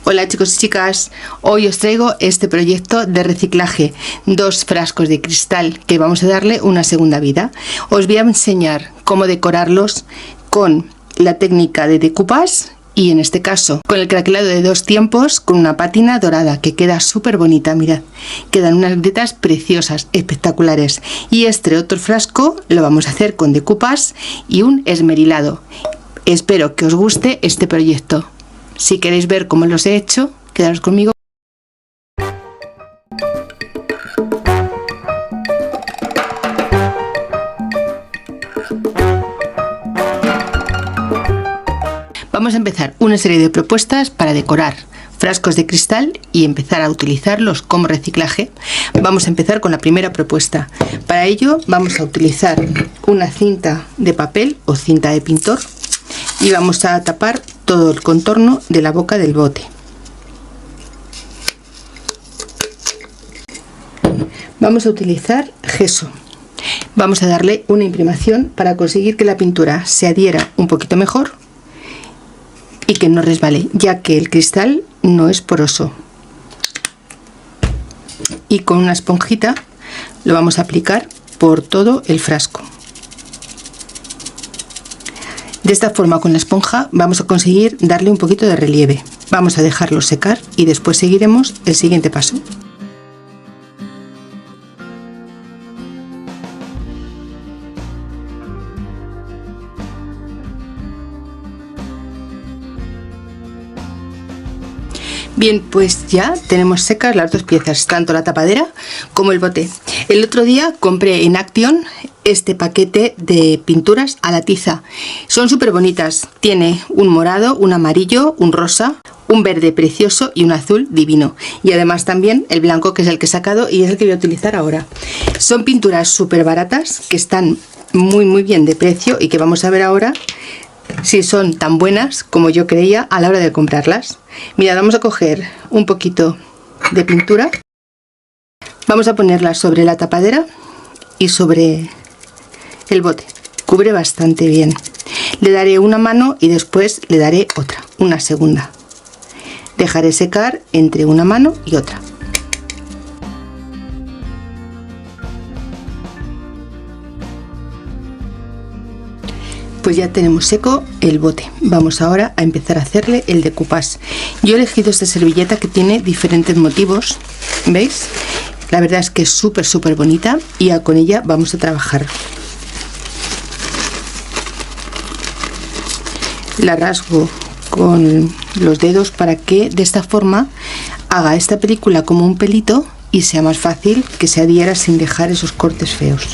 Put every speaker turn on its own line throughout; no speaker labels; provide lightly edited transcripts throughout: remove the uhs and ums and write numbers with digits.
Hola chicos y chicas, hoy os traigo este proyecto de reciclaje, 2 frascos de cristal que vamos a darle una segunda vida. Os voy a enseñar cómo decorarlos con la técnica de decoupage y en este caso con el craquelado de 2 tiempos con una pátina dorada que queda súper bonita. Mirad, quedan unas grietas preciosas, espectaculares. Y este otro frasco lo vamos a hacer con decoupage y un esmerilado. Espero que os guste este proyecto. Si queréis ver cómo los he hecho, quedaros conmigo. Vamos a empezar una serie de propuestas para decorar frascos de cristal y empezar a utilizarlos como reciclaje. Vamos a empezar con la primera propuesta. Para ello vamos a utilizar una cinta de papel o cinta de pintor y vamos a tapar todo el contorno de la boca del bote. Vamos a utilizar gesso. Vamos a darle una imprimación para conseguir que la pintura se adhiera un poquito mejor y que no resbale, ya que el cristal no es poroso. Y con una esponjita lo vamos a aplicar por todo el frasco. De esta forma, con la esponja vamos a conseguir darle un poquito de relieve. Vamos a dejarlo secar y después seguiremos el siguiente paso. Bien, pues ya tenemos secas las 2 piezas, tanto la tapadera como el bote. El otro día compré en Action este paquete de pinturas a la tiza. Son súper bonitas. Tiene un morado, un amarillo, un rosa, un verde precioso y un azul divino. Y además también el blanco, que es el que he sacado y es el que voy a utilizar ahora. Son pinturas súper baratas que están muy bien de precio y que vamos a ver ahora si son tan buenas como yo creía a la hora de comprarlas. Mirad, vamos a coger un poquito de pintura, vamos a ponerla sobre la tapadera y sobre el bote. Cubre bastante bien. Le daré una mano y después le daré otra, una segunda. Dejaré secar entre una mano y otra. Pues ya tenemos seco el bote. Vamos ahora a empezar a hacerle el decoupage. Yo he elegido esta servilleta que tiene diferentes motivos, ¿veis? La verdad es que es súper bonita y con ella vamos a trabajar. La rasgo con los dedos para que de esta forma haga esta película como un pelito y sea más fácil que se adhiera sin dejar esos cortes feos.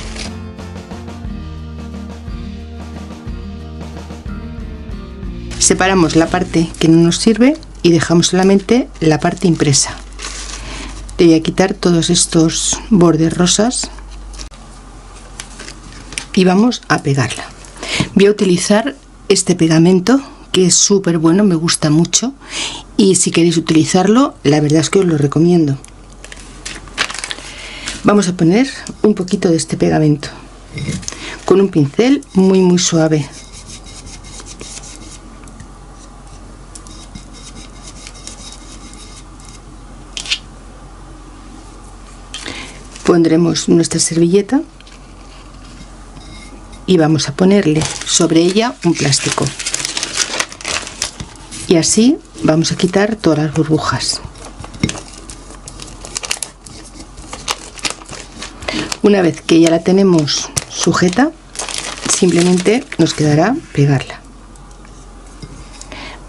Separamos la parte que no nos sirve y dejamos solamente la parte impresa. Le voy a quitar todos estos bordes rosas y vamos a pegarla. Voy a utilizar este pegamento que es súper bueno, me gusta mucho, y si queréis utilizarlo, la verdad es que os lo recomiendo. Vamos a poner un poquito de este pegamento con un pincel muy suave. Pondremos nuestra servilleta y vamos a ponerle sobre ella un plástico y así vamos a quitar todas las burbujas. Una vez que ya la tenemos sujeta, simplemente nos quedará pegarla.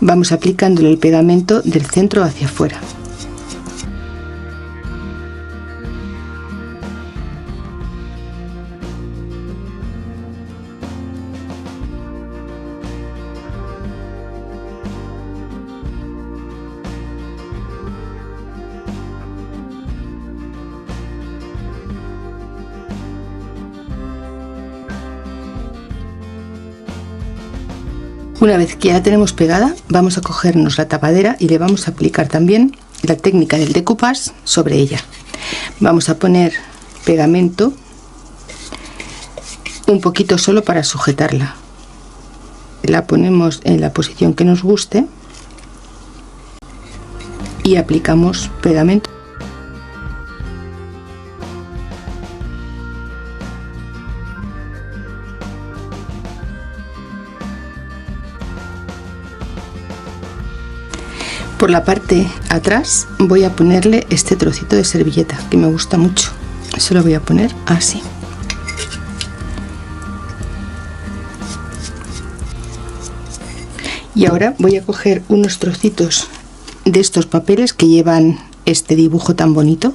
Vamos aplicándole el pegamento del centro hacia afuera. Una vez que ya la tenemos pegada, vamos a cogernos la tapadera y le vamos a aplicar también la técnica del decoupage sobre ella. Vamos a poner pegamento un poquito solo para sujetarla. La ponemos en la posición que nos guste y aplicamos pegamento. Por la parte atrás voy a ponerle este trocito de servilleta que me gusta mucho. Se lo voy a poner así. Y ahora voy a coger unos trocitos de estos papeles que llevan este dibujo tan bonito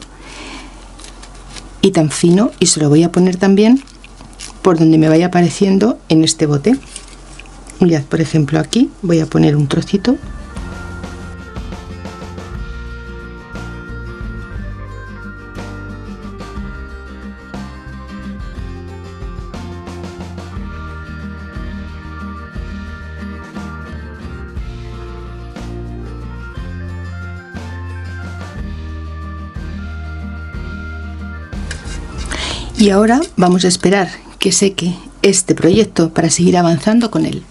y tan fino, y se lo voy a poner también por donde me vaya apareciendo en este bote. Mirad, por ejemplo, aquí voy a poner un trocito. Y ahora vamos a esperar que seque este proyecto para seguir avanzando con él.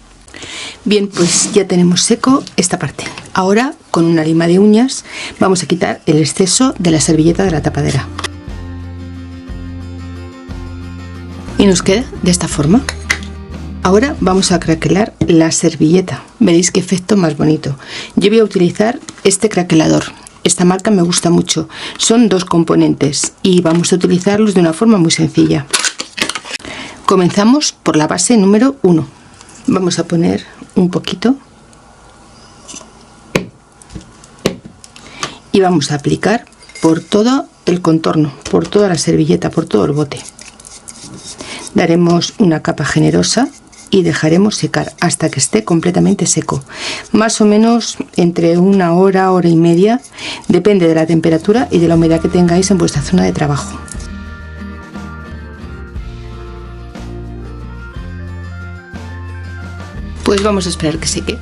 Bien, pues ya tenemos seco esta parte. Ahora con una lima de uñas vamos a quitar el exceso de la servilleta de la tapadera. Y nos queda de esta forma. Ahora vamos a craquelar la servilleta. Veréis qué efecto más bonito. Yo voy a utilizar este craquelador. Esta marca me gusta mucho. Son dos componentes y vamos a utilizarlos de una forma muy sencilla. Comenzamos por la base número 1. Vamos a poner un poquito y vamos a aplicar por todo el contorno, por toda la servilleta, por todo el bote. Daremos una capa generosa y dejaremos secar hasta que esté completamente seco, más o menos entre una hora, hora y media, depende de la temperatura y de la humedad que tengáis en vuestra zona de trabajo. Pues vamos a esperar que seque.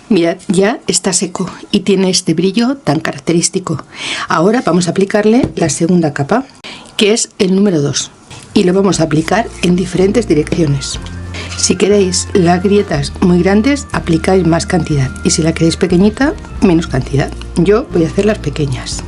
Mirad, ya está seco y tiene este brillo tan característico. Ahora vamos a aplicarle la segunda capa, que es el número 2, y lo vamos a aplicar en diferentes direcciones. Si queréis las grietas muy grandes, aplicáis más cantidad, y si la queréis pequeñita, menos cantidad. Yo voy a hacer las pequeñas.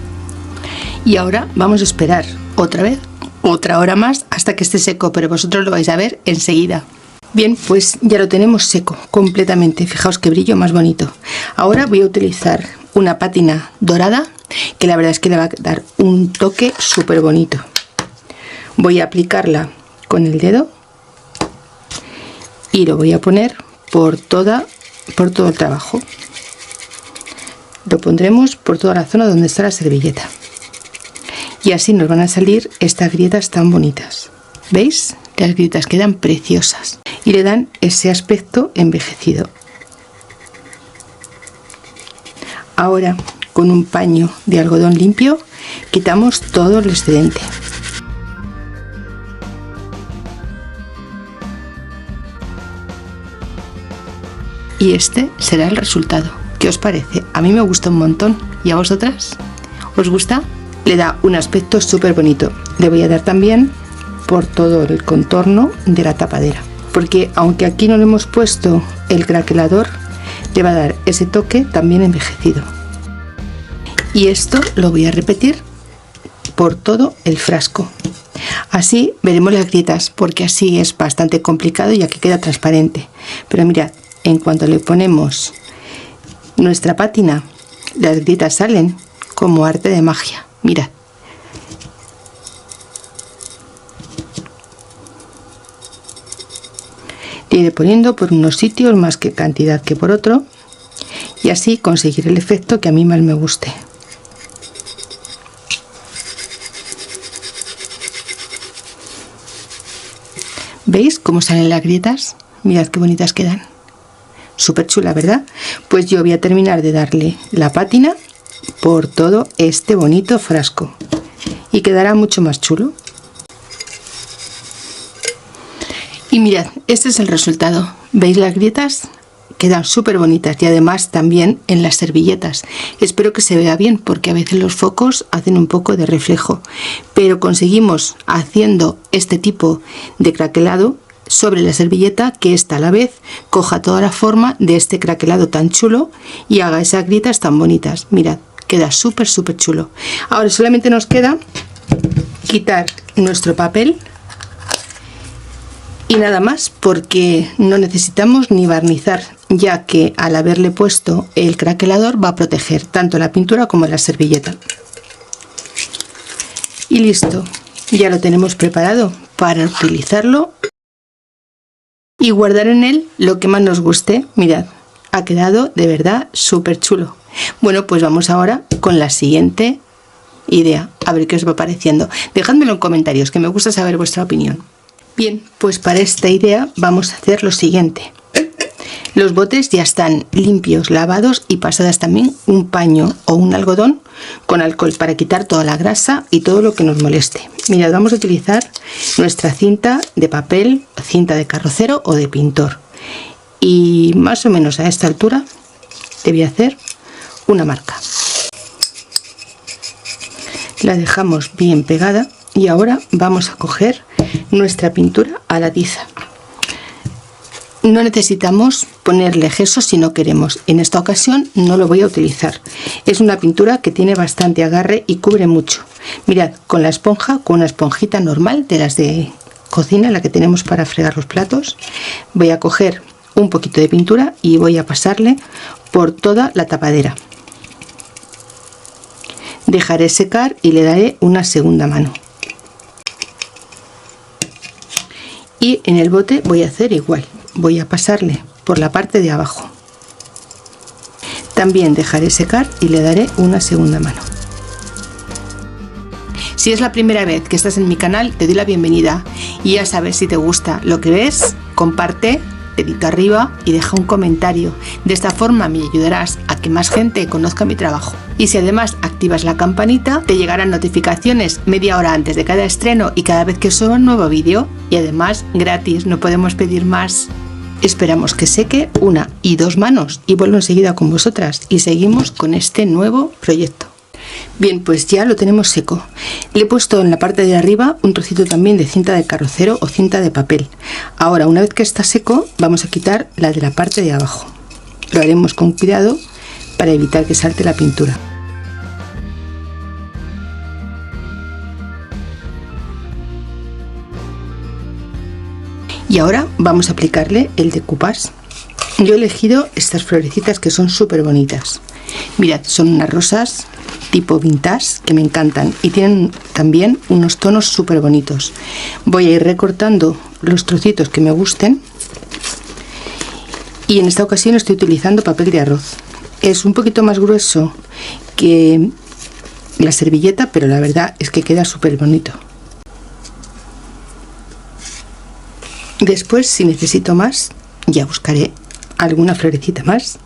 Y ahora vamos a esperar otra vez, otra hora más, hasta que esté seco, pero vosotros lo vais a ver enseguida. Bien, pues ya lo tenemos seco completamente. Fijaos qué brillo más bonito. Ahora voy a utilizar una pátina dorada, que la verdad es que le va a dar un toque súper bonito. Voy a aplicarla con el dedo y lo voy a poner por todo el trabajo. Lo pondremos por toda la zona donde está la servilleta, y así nos van a salir estas grietas tan bonitas. ¿Veis? Las grietas quedan preciosas y le dan ese aspecto envejecido. Ahora con un paño de algodón limpio quitamos todo el excedente. Y este será el resultado. ¿Qué os parece? A mí me gusta un montón. ¿Y a vosotras? ¿Os gusta? Le da un aspecto súper bonito. Le voy a dar también por todo el contorno de la tapadera, porque aunque aquí no le hemos puesto el craquelador, le va a dar ese toque también envejecido. Y esto lo voy a repetir por todo el frasco. Así veremos las grietas, porque así es bastante complicado y aquí queda transparente. Pero mirad, en cuanto le ponemos nuestra pátina, las grietas salen como arte de magia. Mirad. Le iré poniendo por unos sitios más que cantidad que por otro, y así conseguir el efecto que a mí más me guste. ¿Veis cómo salen las grietas? Mirad qué bonitas quedan. Súper chula, ¿verdad? Pues yo voy a terminar de darle la pátina por todo este bonito frasco y quedará mucho más chulo. Y mirad, este es el resultado. ¿Veis las grietas? Quedan súper bonitas, y además también en las servilletas. Espero que se vea bien, porque a veces los focos hacen un poco de reflejo, pero conseguimos, haciendo este tipo de craquelado sobre la servilleta, que esta a la vez coja toda la forma de este craquelado tan chulo y haga esas grietas tan bonitas. Mirad queda súper chulo. Ahora solamente nos queda quitar nuestro papel y nada más, porque no necesitamos ni barnizar, ya que al haberle puesto el craquelador va a proteger tanto la pintura como la servilleta. Y listo, ya lo tenemos preparado para utilizarlo y guardar en él lo que más nos guste. Mirad, ha quedado de verdad súper chulo. Bueno, pues vamos ahora con la siguiente idea, a ver qué os va pareciendo. Dejádmelo en comentarios, que me gusta saber vuestra opinión. Bien, pues para esta idea vamos a hacer lo siguiente. Los botes ya están limpios, lavados y pasadas también un paño o un algodón con alcohol para quitar toda la grasa y todo lo que nos moleste. Mirad, vamos a utilizar nuestra cinta de papel, cinta de carrocero o de pintor. Y más o menos a esta altura te voy a hacer una marca. La dejamos bien pegada y ahora vamos a coger nuestra pintura a la tiza. No necesitamos ponerle gesso si no queremos. En esta ocasión no lo voy a utilizar. Es una pintura que tiene bastante agarre y cubre mucho. Mirad, con la esponja, con una esponjita normal de las de cocina, la que tenemos para fregar los platos, voy a coger un poquito de pintura y voy a pasarle por toda la tapadera. Dejaré secar y le daré una segunda mano. Y en el bote voy a hacer igual. Voy a pasarle por la parte de abajo. También dejaré secar y le daré una segunda mano. Si es la primera vez que estás en mi canal, te doy la bienvenida. Y ya sabes, si te gusta lo que ves, comparte, dedito arriba y deja un comentario. De esta forma me ayudarás a que más gente conozca mi trabajo. Y si además activas la campanita, te llegarán notificaciones media hora antes de cada estreno y cada vez que suba un nuevo vídeo. Y además gratis, no podemos pedir más. Esperamos que seque una y dos manos y vuelvo enseguida con vosotras y seguimos con este nuevo proyecto. Bien, pues ya lo tenemos seco. Le he puesto en la parte de arriba un trocito también de cinta de carrocero o cinta de papel. Ahora, una vez que está seco, vamos a quitar la de la parte de abajo. Lo haremos con cuidado para evitar que salte la pintura. Y ahora vamos a aplicarle el decoupage. Yo he elegido estas florecitas que son súper bonitas. Mirad, son unas rosas tipo vintage que me encantan y tienen también unos tonos súper bonitos. Voy a ir recortando los trocitos que me gusten y en esta ocasión estoy utilizando papel de arroz. Es un poquito más grueso que la servilleta, pero la verdad es que queda súper bonito. Después, si necesito más, ya buscaré alguna florecita más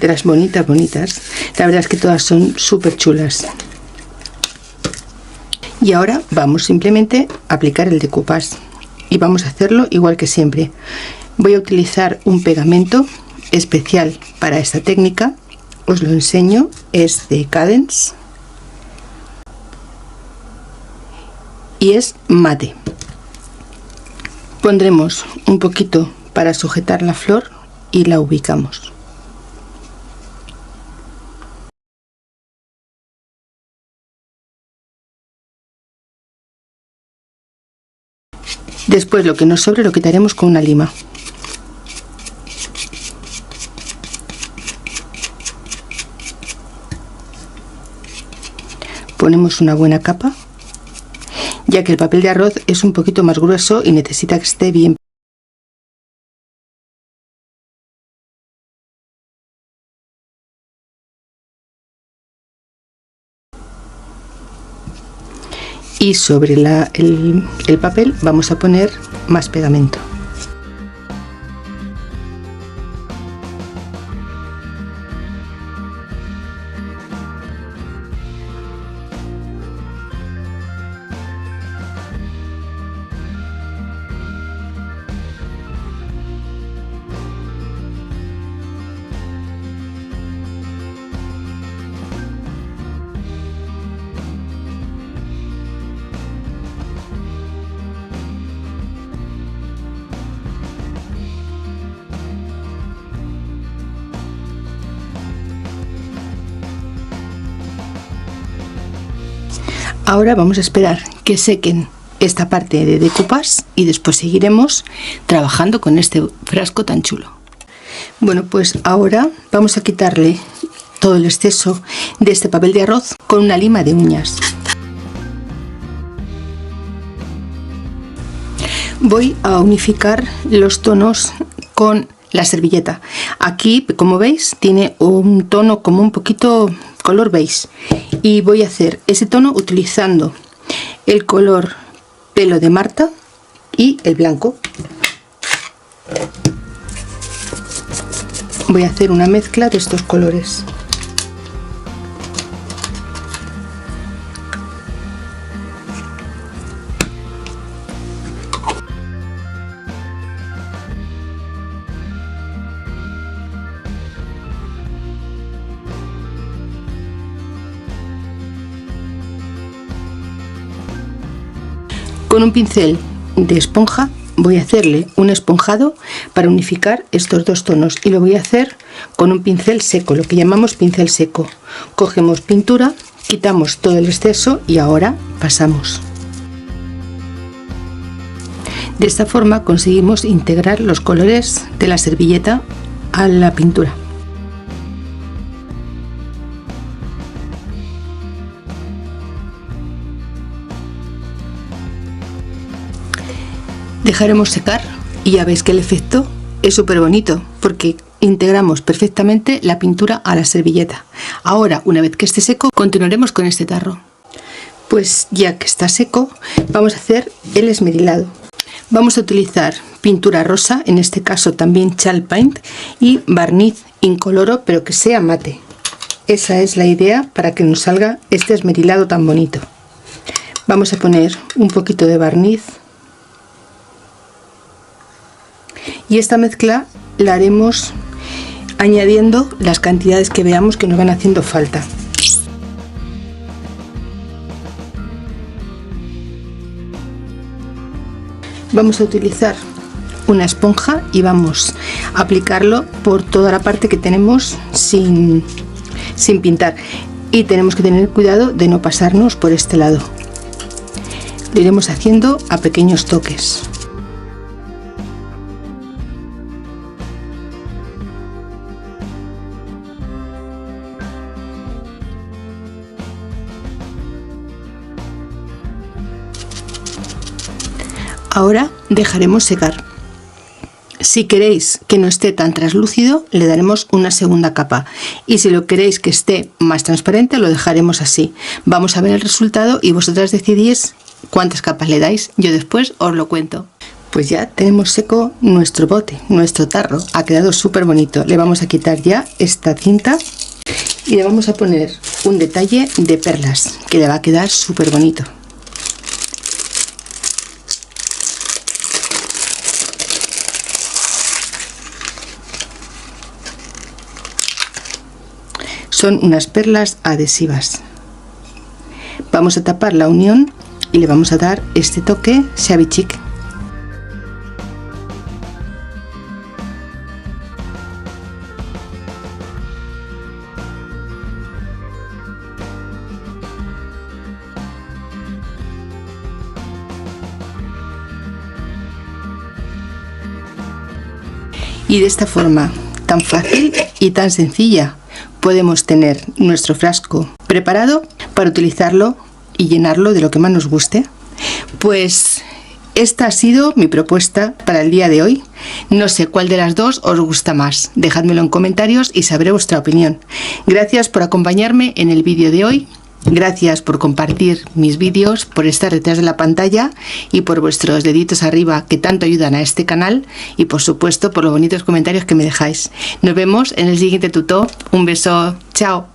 de las bonitas. La verdad es que todas son súper chulas. Y ahora vamos simplemente a aplicar el decoupage y vamos a hacerlo igual que siempre. Voy a utilizar un pegamento especial para esta técnica, os lo enseño, es de Cadence y es mate. Pondremos un poquito para sujetar la flor y la ubicamos. Después lo que nos sobre lo quitaremos con una lima. Ponemos una buena capa, ya que el papel de arroz es un poquito más grueso y necesita que esté bien. Y sobre el papel vamos a poner más pegamento. Ahora vamos a esperar que sequen esta parte de decoupage y después seguiremos trabajando con este frasco tan chulo. Bueno, pues ahora vamos a quitarle todo el exceso de este papel de arroz con una lima de uñas. Voy a unificar los tonos con la servilleta. Aquí, como veis, tiene un tono como un poquito color beige y voy a hacer ese tono utilizando el color pelo de Marta y el blanco. Voy a hacer una mezcla de estos colores. Con un pincel de esponja voy a hacerle un esponjado para unificar estos dos tonos y lo voy a hacer con un pincel seco, lo que llamamos pincel seco. Cogemos pintura, quitamos todo el exceso y ahora pasamos. De esta forma conseguimos integrar los colores de la servilleta a la pintura. Dejaremos secar y ya veis que el efecto es súper bonito porque integramos perfectamente la pintura a la servilleta. Ahora, una vez que esté seco, continuaremos con este tarro. Pues ya que está seco, vamos a hacer el esmerilado. Vamos a utilizar pintura rosa, en este caso también Chalk Paint, y barniz incoloro, pero que sea mate. Esa es la idea para que nos salga este esmerilado tan bonito. Vamos a poner un poquito de barniz. Y esta mezcla la haremos añadiendo las cantidades que veamos que nos van haciendo falta. Vamos a utilizar una esponja y vamos a aplicarlo por toda la parte que tenemos sin pintar. Y tenemos que tener cuidado de no pasarnos por este lado. Lo iremos haciendo a pequeños toques. Ahora dejaremos secar. Si queréis que no esté tan translúcido, le daremos una segunda capa. Y si lo queréis que esté más transparente, lo dejaremos así. Vamos a ver el resultado y vosotras decidís cuántas capas le dais. Yo después os lo cuento. Pues ya tenemos seco nuestro bote, nuestro tarro. Ha quedado súper bonito. Le vamos a quitar ya esta cinta y le vamos a poner un detalle de perlas que le va a quedar súper bonito. Son unas perlas adhesivas. Vamos a tapar la unión y le vamos a dar este toque shabby chic. Y de esta forma tan fácil y tan sencilla podemos tener nuestro frasco preparado para utilizarlo y llenarlo de lo que más nos guste. Pues esta ha sido mi propuesta para el día de hoy. No sé cuál de las dos os gusta más. Dejádmelo en comentarios y sabré vuestra opinión. Gracias por acompañarme en el vídeo de hoy. Gracias por compartir mis vídeos, por estar detrás de la pantalla y por vuestros deditos arriba que tanto ayudan a este canal y por supuesto por los bonitos comentarios que me dejáis. Nos vemos en el siguiente tuto. Un beso. Chao.